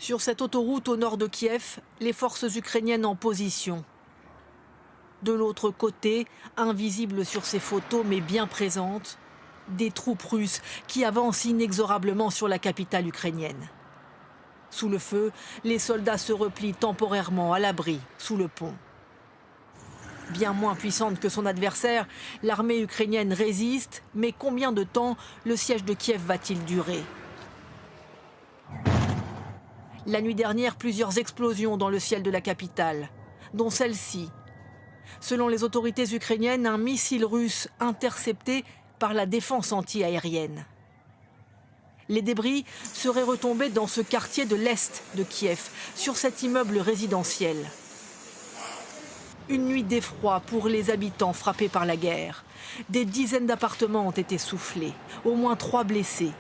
Sur cette autoroute au nord de Kiev, les forces ukrainiennes en position. De l'autre côté, invisibles sur ces photos mais bien présentes, des troupes russes qui avancent inexorablement sur la capitale ukrainienne. Sous le feu, les soldats se replient temporairement à l'abri, sous le pont. Bien moins puissante que son adversaire, l'armée ukrainienne résiste, mais combien de temps le siège de Kiev va-t-il durer ? La nuit dernière, plusieurs explosions dans le ciel de la capitale, dont celle-ci. Selon les autorités ukrainiennes, un missile russe intercepté par la défense anti-aérienne. Les débris seraient retombés dans ce quartier de l'est de Kiev, sur cet immeuble résidentiel. Une nuit d'effroi pour les habitants frappés par la guerre. Des dizaines d'appartements ont été soufflés, au moins 3 blessés.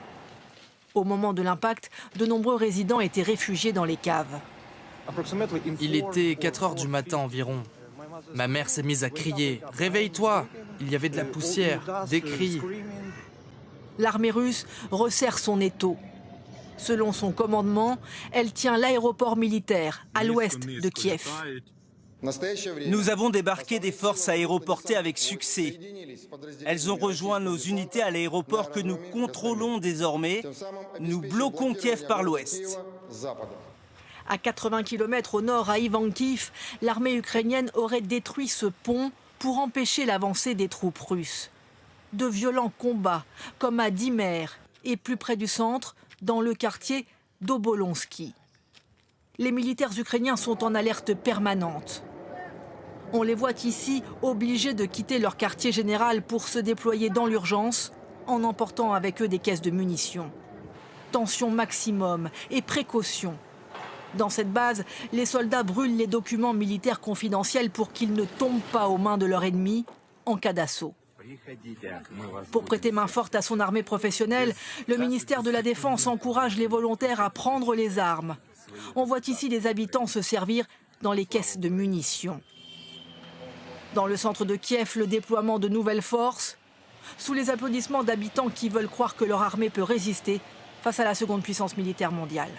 Au moment de l'impact, de nombreux résidents étaient réfugiés dans les caves. Il était 4 heures du matin environ. Ma mère s'est mise à crier « Réveille-toi !» Il y avait de la poussière, des cris. L'armée russe resserre son étau. Selon son commandement, elle tient l'aéroport militaire à l'ouest de Kiev. Nous avons débarqué des forces aéroportées avec succès. Elles ont rejoint nos unités à l'aéroport que nous contrôlons désormais. Nous bloquons Kiev par l'ouest. À 80 km au nord, à Ivankiv, l'armée ukrainienne aurait détruit ce pont pour empêcher l'avancée des troupes russes. De violents combats, comme à Dimer et plus près du centre, dans le quartier d'Obolonsky. Les militaires ukrainiens sont en alerte permanente. On les voit ici obligés de quitter leur quartier général pour se déployer dans l'urgence, en emportant avec eux des caisses de munitions. Tension maximum et précaution. Dans cette base, les soldats brûlent les documents militaires confidentiels pour qu'ils ne tombent pas aux mains de leur ennemi en cas d'assaut. Pour prêter main forte à son armée professionnelle, le ministère de la Défense encourage les volontaires à prendre les armes. On voit ici les habitants se servir dans les caisses de munitions. Dans le centre de Kiev, le déploiement de nouvelles forces, sous les applaudissements d'habitants qui veulent croire que leur armée peut résister face à la seconde puissance militaire mondiale.